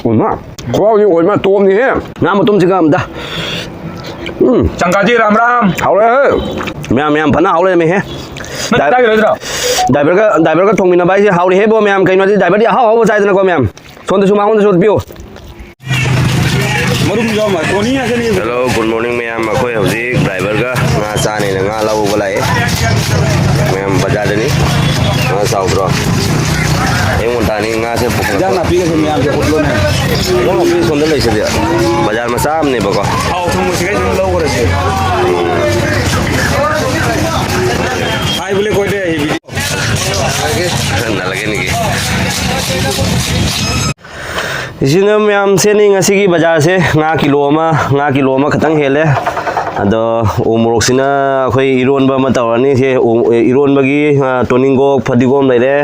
อุ่นมากข้าวนี่อุ่นมากตัวนี้น้ำมาต้มสิครับด้าจังกาจีรามเอาเลยแม่พันเอาเลยไหมเฮ้ได้เลยจ้ะได้เบอร์ก็ทงมินใบสิเอาเลยเฮ้บ่แม่ใครนวดได้เบอร์เดียวเอาใจตัวนั้นก็แม่ส่วนตัวชุ่มเอาตัวบิวHello, good morning ma'am. Aku Hauzik, driver ka. Ngasa ni nga lawo balai. Ma'am bajar ni. Ngasa bro. Yang muntah ni ngasa pukul. Jangan napi ke ma'am je putlo ni. Yang napi sondel lagi saja. Bajar masam ni bako. Au tunggu sikit jangan lawo kore se. Hai boleh kau deh video. Dah lagi ni. इसीने में हम से नहीं ngasi की बाजार से nga kilo ma खतंग हेले अदो उमरोक सिना अखोई इरोन बा मतवरनी से इरोन बगी टोनिंगो फदिगोम लेरे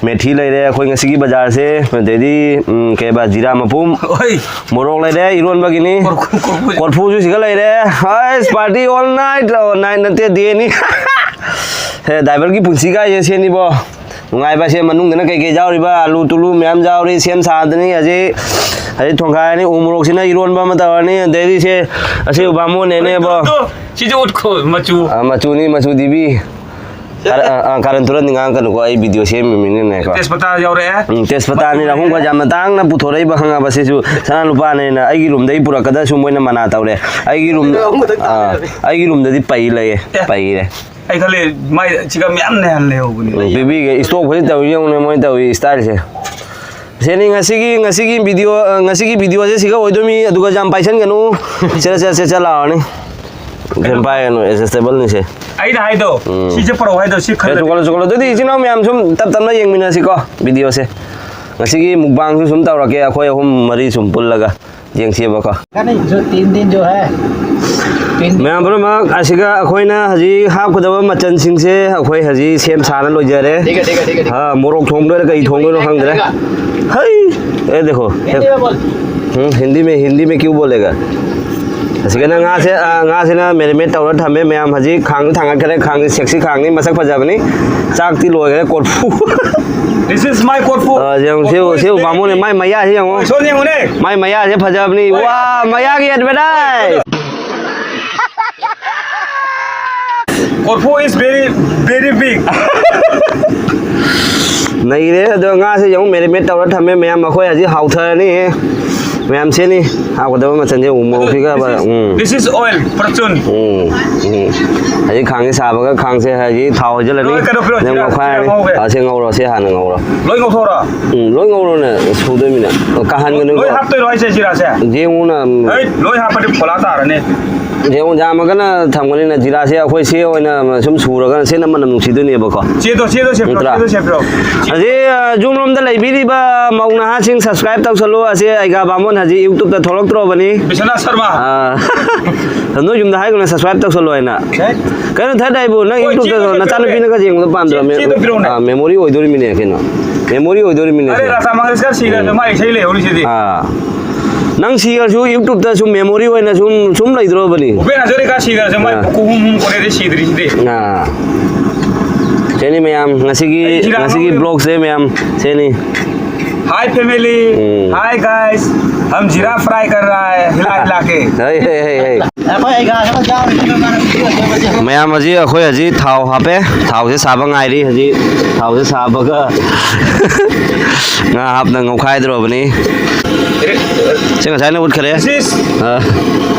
मेथी लेरे अखोई ngasi की बाजार से देदी के बा जीरा मपुम मोरोक लेरे इरोन बगी नि कोरफू जु सिगा लेरे हाय पार्टी ऑल नाइट नते देनी हे ड्राइवर की पुंसी का ये से नि बो ngay ba xem manung na kai jau ri ba alu tulu myam jau ri sem sa dani aje thongkai ni umrok sina iron ba ma ta ni deri se ase ba mo ne ne ba si jo ut ko machu dibi karan turan ngang kan ko ai video sem mi ni ne ko tespata jau re tespata ni ra hung ba jam tang na puthorei ba khanga ba se ju sana lupa ne na ai gi room dai pura kada su moi na mana ta re ai gi room da di pai le re ai khale mai chiga myam ne han le ho buni baby ke stop ho ta yong ne moi ta style se seni ngasi gi video se siga oidomi aduga jam paisan ganu se la ni gen pai no is stable ni se ai da hai do si je pro hai do si khale chokolo dodi jino myam sum tap na yeng mina si ko video se ngasi gi mukbang sum ta ra ke akhoi hum mari sum pul laga yeng se ba ko नहीं जो 3 दिन जो है मैं बरो मा आसिगा अखोइना हजी half खदब मचन Singh से अखोइ हजी सेम साना लोजरे ठीक हां मोरक थोंग दरे कई थोंग नो खंगरे हाय ए देखो हिंदी में क्यों बोलेगा आसिगा nga se na मेरे में तौर थमे मैम हजी खांग थांगा करे खांग सेक्सी खांग नि मसक फजाबनी चाक ती लोय करे कोटफू This is my korfu जंग से बामो ने माय मया से जंग so ne ngone माय मया से फजाबनी वाह मया की advertise korfu is very big नहीं रे तो nga से जंग मेरे में तौर थमे मैम अखोय हजी हाउथर नि मैम से नि हाउ दब मचन जे उमो फिगा बा this is oil fortune हजी खांग साबगा खांग से हजी थाव जलनी नंग खाय असे ngौरो से हान ngौरो loi ngau thora loi ngौरो ने सुदे मिना कहान गनु loi hap toi roi se jira se जे उना ei loi hap padi phola ta ra ne जे उन जामगना थमगनी ना जिरा से अखोय से ओइना सुम सुरगा से न मनम नुसिदने बको che do se pro हजी जुम रोम द लैबिरिबा मौना हा सिंग सब्सक्राइब तौसलो असे आइगा बामोन हजी YouTube दा थोलक त्रो बनी Bishana Sharma नो जुम दा हाय गना सब्सक्राइब तौसलो हैना कने थ दाइबो न YouTube दा न चानु पिन का जेंग द पाम द मेमोरी ओइदोरि मिने केनो मेमोरी ओइदोरि मिने अरे रासा मंगेशकर सिगर मा इसै ले होली सिदि नंग सिगर सु YouTube दा सु मेमोरी होइना सुम लैद्रो बनी उबे नजरे का सिगर से मा कुहुम कोरे दे सिद्रि सिदि सेनी मैम ngasi की ब्लॉग से मैम सेनी हाय फैमिली हाय गाइस हम जीरा फ्राई कर रहा है हिला के मैम हजी अखोय हजी थाव हापे थाव से साबा ngairi हजी थाव से साबगा nga hap na ngaukhai dro bani ngasai na ut khare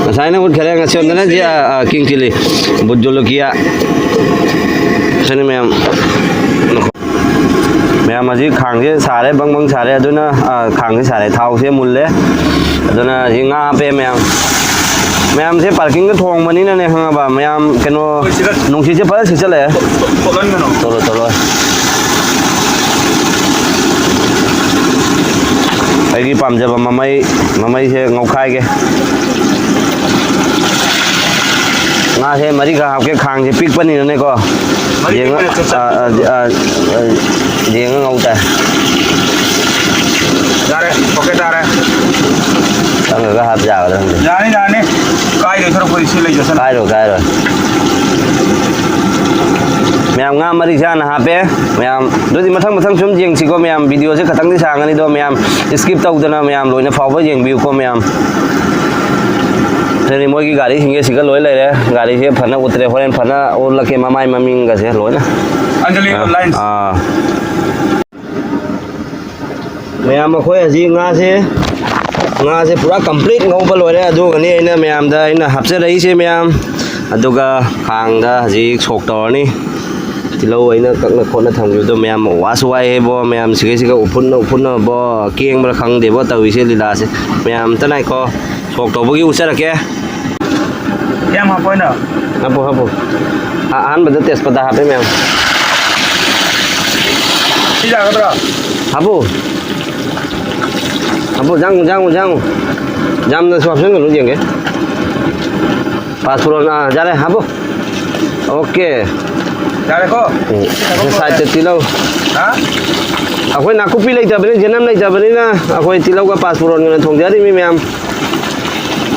ngasai na ut khare ngasion na ji king chili bujolokia seni ma'am ma'am हजी खांग से सारे बंग सारे अदुना खांग से सारे थाव से मुल्ले अदुना जी nga पे मैम से पार्किंग के थोंग बनी ना ने खंगाबा मैम केनो नुंसी से फल से चले चलो आइगी पामजबा ममई से ngaukhai के nga से मरी का आपके खांग से पिक बनी ने को जेंगा ngauta जारे ओके तारे तंग का हाथ जाओ जाने काय रे थोड़ा कोई से ले जसन काय रो ma'am nga mari sa na hape ma'am doi mathang mathang sum jeng si ko ma'am video se khatang di sang ani do ma'am skip tau dana ma'am loina fawa jeng view ko ma'am thế mỗi cái गाड़ी Hinge sickle लोय ले रे गाड़ी से फना उतरे होरेन फना और लके मामाई ममिंग का से लोय ना अंजलि लाइन मैम अखोय हजी nga se pura complete ngau ba loy re adu gani aina ma'am da aina hapse rei se ma'am aduga hang da hजी chok tor ni tilo aina kakna khona thangyu do ma'am wasu wai he bo ma'am siga upun bo kieng ba khang de bo tawi se lila se ma'am tanai ko chok to bo gi usara ke em học quên nào hapo an bada tes pada hape ma'am đi ra cái đó hapo jang na swap sen lu jeng ke passport na ja re hapo okay ra đây có side te tilo hả akhoi na copy lai ta bani janam lai ta bani na akhoi tilo ka passport ngana thong ja ri mi ma'am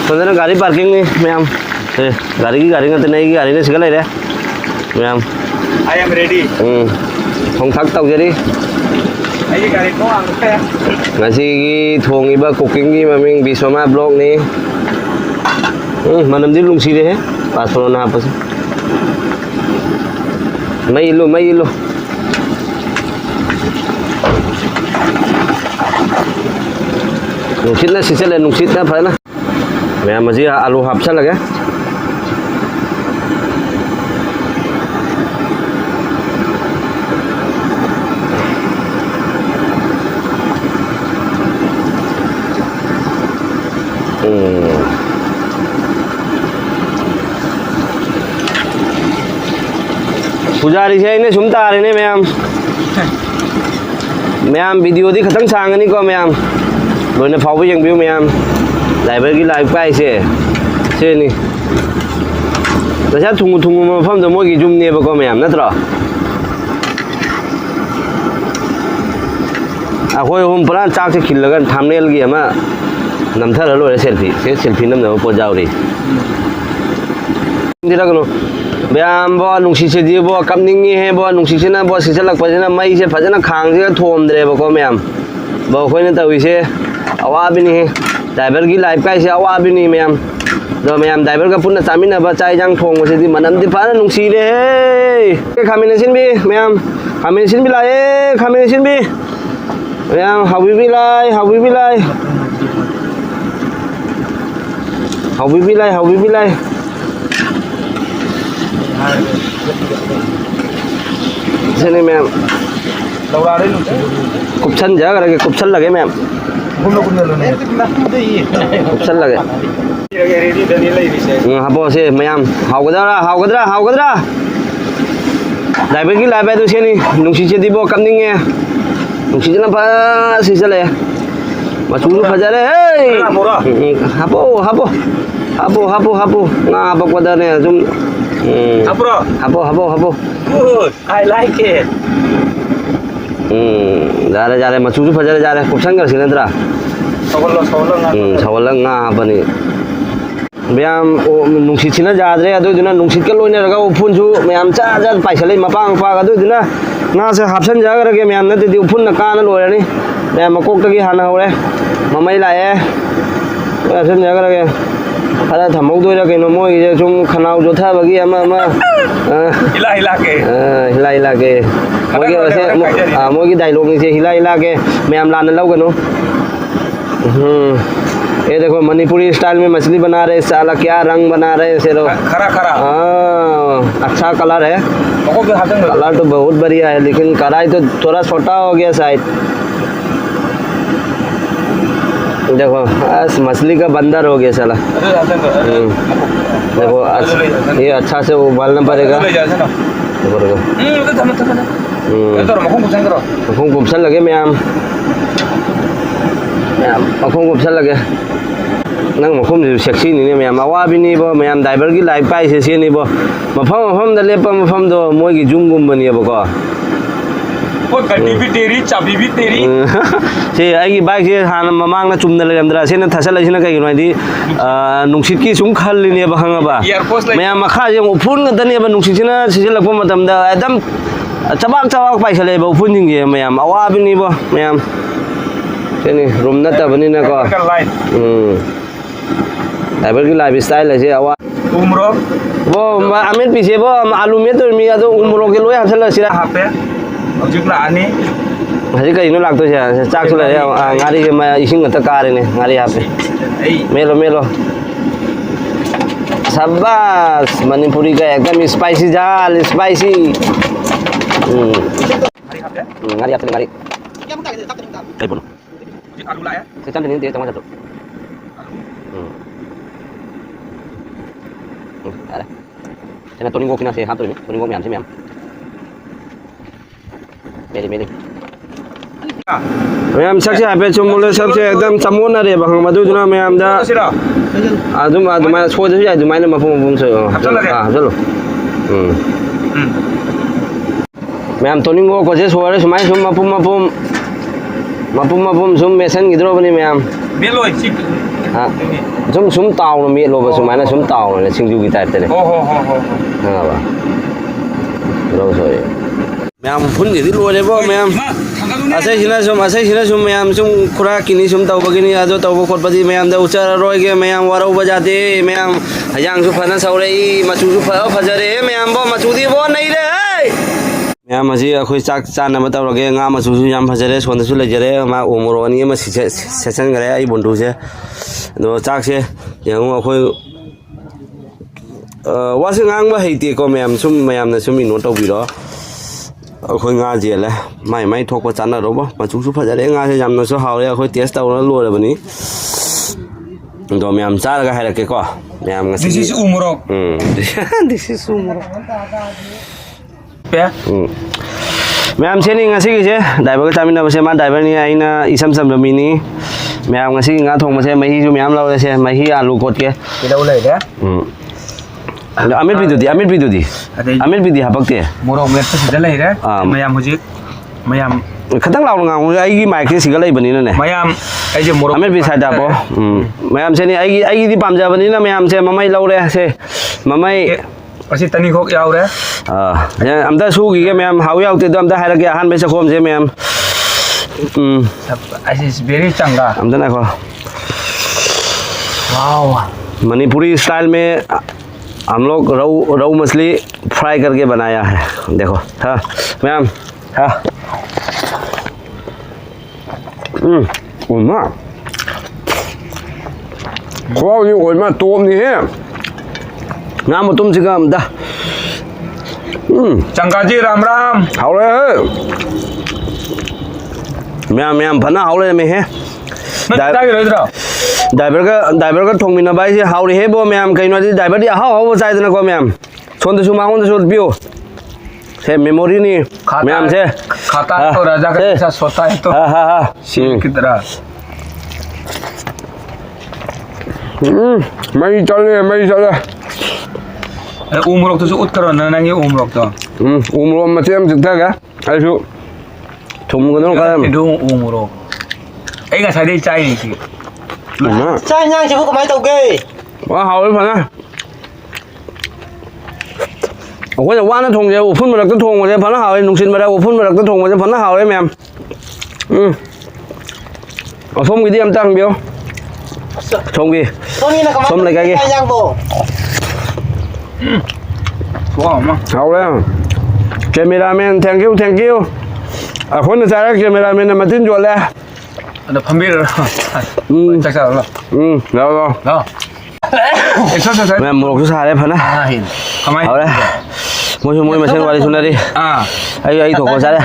तंदरा गाड़ी parking ni ma'am गाड़ी ngate nei गाड़ी ne sigal lai re ma'am I am ready thong thak tau jari ai cái gaड़ी có ăn cái ngasi gi thong iba cooking gi maming bisoma blog ni manam di lungsi de he passport na apa mai ilu nungsit na sisel nungsit na phải na ma'am मजी आलू हापसा लगे पुजारी से इन्हें सुनता आ रहे ने ma'am video दी खतंग सांगनी को मैम लोने फाव भी व्यू मैम ड्राइवर की लाइफ का से नहीं जैसे थुंगु मफम तो मोगी जुम ने बको मैम नत्रो अखोय हम पुरा चाक से खिलगन थंबनेल की अमा नमथर लो सेल्फी नमनो पो जावरी दिरागनो मैम बो नुंसी से दी बो कमनिंगी है बो नुंसी से ना बो सिसलक पजना मई से फजना खांग से थोमद्रे बको मैम बो खोय न तवी से अवाबिनी है ड्राइवर की लाइफ का इसे अवाबिनी मैम दो मैम ड्राइवर का पुनः चामिना बा चाय जंग थोंग से दी मनम दी फाना नुंसी रे खामिनेसिन भी मैम खामिनेसिन भी लाए खामिनेसिन भी मैम हावी भी लाए sini मैम लौड़ा रही कुपसन जा करके कुपसन लगे मैम घूम लो कुपसन लगे रेडी डनी ले भी से हापो से मैम हाउगदरा ड्राइवर की लाइफ है तो से नहीं नुंसी से दीबो कमनिंग है नुंसी जना फा सिसले मचुनु फजरे हे हापो ना बकवदा ने जुम हापो good I like it जा रहे मचुनु फजरे जा रहे कुपसन कर सिनेंद्रा सवल nga bani मैम नुंसी छिना जाद्रे अदुना नुंसी के लोइने रगा उफुन सु मैम चा पाइसले मपांग पाग अदुना nga से हापसन जागरगे मैम नते दि उफुन न काना लोरनी मैम मकोक तगी हाना होरे ममई लाए हापसन जागरगे खरा थमौ दोइरा केनो मोइ जे जुम खनाउ जोथा बगी अमा हिला के मोगी वैसे मोगी डायलॉग नि से हिला के मैम लाने लौगनो ये देखो मणिपुरी स्टाइल में मछली बना रहे साला क्या रंग बना रहे से खरा अच्छा कलर है कलर तो बहुत बढ़िया है लेकिन कढ़ाई तो थोड़ा छोटा हो गया शायद देखो मछली का बंदर हो गया साला देखो ये अच्छा से उबालना पड़ेगा देखो कुपसन लगे मैम मखों कुपसन लगे नंग मखों सेक्सी नहीं मैम अवाबिनी बो मैम ड्राइवर की लाइफ का इसे नहीं बो मफम द लेप मफम दो मोई की जुम गुम बनी बको वो गड्डी भी तेरी चाबी भी तेरी ที่ไอ้กี่ใบที่หานมามั่งนะจุ่มนั่นเลยกันแต่เช่นนั้นทัศน์อะไรที่นั่นก็อยู่หน่อยที่นุ่งชิดกี้สูงคันเลยเนี่ยบ้างอ่ะไม่เอามาฆ่ายังพุ่นกันแต่เนี่ยมันนุ่งชิดที่นั่นชิดแล้วพวกมันทำได้ดำจะบ้าไปเฉลยบ่พุ่นจริงๆไม่เอาเอาว่าเป็นนี่บ่ไม่เอาเช่นนี้รวมนั่นแต่วันนี้นะก็แต่เป็นกีฬาพิสไตล์เลยใช่เอาว่า umroh वो अमित पीछे वो आलू में तो मिया तो उम्रों के लोग हम चला सिरा यहाँ पे अब जितना आने हजी कहीं नो लागतो छे चाक चले गाड़ी के मैं इसिंग त कार ने गाड़ी यहाँ पे मेलो शाबाश मणिपुरी का एकदम स्पाइसी झाल स्पाइसी गाड़ी यहाँ पे गाड़ी कहीं बोलो आलू लाया सेकंड नहीं दे चमचा तो ada chana toning gokina se hat toning gok miam se miam meli miam sakse ape chumule sakse ekdam chamona re bahang madu duna miam da aduma chode su ya aduma ne mapum so chalo miam toning gok ko je sore sumai sum mapum sum mesen gidro bani miam beloi chik sum tàu nó miệt luôn và sum này là sum tàu này sinh du guitar thế này ba rồi rồi mẹ em phun gì đi luôn đấy bố mẹ em asai sila sum mẹ em sum kura kini sum tàu begini aja tàu bokot padi mẹ em dah ucara roy ke mẹ em warau bajate mẹ em yang su phana saurei macu su phao phajare mẹ em bo macu di bo nahi re mẹ em masih aku cak cana mata orang ke ngam macu su yang phajare sonda su lejare ma umur ni masih sesan gare ai bondu se nó chắc xe nhưng mà khôi quá sự ngang mà hay tiệt có mẹ em là chúng mình nó đâu bị đó khôi nga gì là mày thuộc vào chắn là đúng không mà chúng phải ra đấy nga thì nó số hào đấy khôi test tàu nó luôn rồi bênนี้rồi mẹ em chắc là cái hay là cái quoi mẹ em this is umroh this is umroh pe mẹ em xem ngay cái gì đại bác tamin nào xem mà đại bác này anh isam sam là mini mẹ em ngay ngã thùng mà xem mấy chú mẹ em lâu xem mấy alu cột kia cái đâu lấy đấy Amir video di Amir video apa ke murah murah tu sudah lấy đấy mayam hujik mayam kadang lau ngang ai mai ke sigalai bani na ne mayam ai je murah Amir bi sai da bo mayam se ni ai di pam ja bani na mayam se mamai lau re se mamai pasti tani khok yau đấy am da su gi ke mayam hau yau te am da hai ra ke han be sa khom se mayam is very changa am da na ko wow Manipuri style में हम लोग रोहू मछली fry करके बनाया है देखो हाँ ma'am हाँ ổn khoa như ổn mà tôm như thế ngam một tôm chỉ cầm ta changa ji ram ram hảo đấy ma'am फना hảo lên mày he driver का थोंग मिना बाई से हाउ रे बो मैम कहीं ना driver the how how side ना को मैम सोन तो सुमा होन तो पियो से मेमोरी नहीं मैम से खाता तो राजा का जैसा सोता है तो हाँ शेर की तरह मैं चले umroh tu uut karo na nangi umroh to umroh macam cerita ka ayo thum ko ka itu umroh ai ga sai dai chai ni ki Sai nhang chứ không có máy tàu ghê. quá hậu đấy phần á ủa giờ qua nó thùng vậy phun mà được cái thùng mà phần nó hậu đấy nung xin mà đâu phun mà được cái thùng mà phần nó hậu đấy mềm ở phun cái đi em tăng biểu thùng gì phun lại cái gì Sai nhang bộ. wow mà hậu đấy cameraman thank you à phun nó ra cameraman là mà tin rồi là ada pembir chắc sao rồi rồi đó sao mẹ một chút xa đấy phần á kamai hậu đấy mua mà xem qua đi xuống đây đi ai thuộc vào ra đây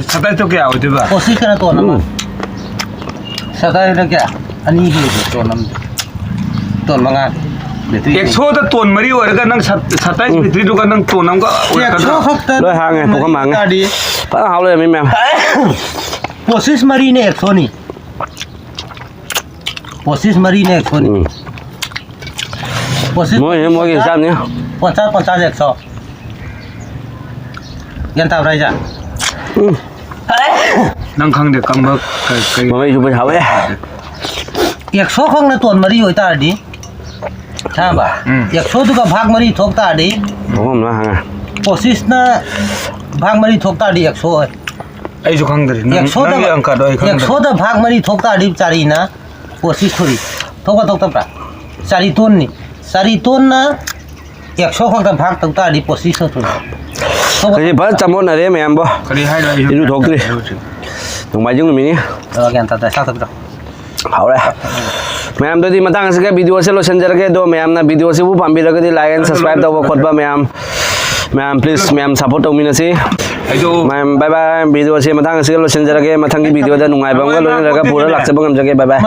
sao tay tôi kẹo chứ bà Posisi kena tuan nama. Sao tay nó kìa. Anh đi tuan nama. Tuan mangan. एक सौ तो तोन मरी और का नंग 27 भित्री तो का नंग तोन हम का đôi hàng này thuộc cái mảng này phần hậu đấy mấy mẹ Posis marine 100 ni. Posis marine 100 ni. Posis mỗi cái sao nhá 50 100. Yan tahu raja. นั่งข้างเด็กกำเบิก มันไม่อยู่บนเขาเอ้ 100 ของนะตัวมรีहोता है दी हाँ बा 100 तो का भाग मरी ठोकता है दी ผมมาหา कोशिश ना भाग मरी ठोकता दी 100 है ไอ้จุกข้างเด็ก 100 นั่งอังกัดไอ้ข้าง 100 तो भाग मरी ठोकता दी चारी ना कोशिश थोड़ी ठोका पा चारी तोन ना 100 ของ भाग ठोकता दी कोशिश थोड़ी คือเพิ่นจำหมดอะไรแม่มบ่ คดีให้เลย ดูถูกดิ ตรงไปยุ่งมีนี่ กันแต่สักตัว เอาเลยแม่มตัวที่มาตั้งสักวิดีโอเสร็จแล้วฉันจะเก็บดูแม่มนะวิดีโอสิผู้ปั๊มบิลก็ได้ไลค์และ subscribe ตัวกดบ่แม่ม please แม่ม support ตรงนี้นะสิ ไอ้ดู แม่มบายบายวิดีโอเสร็จมาตั้งสักแล้วฉันจะเก็บมาทั้งที่วิดีโอจะหนุ่มไงบ้างก็เลยแล้วก็พูดแล้วหลักจะบ้างกันจะเก็บบายบาย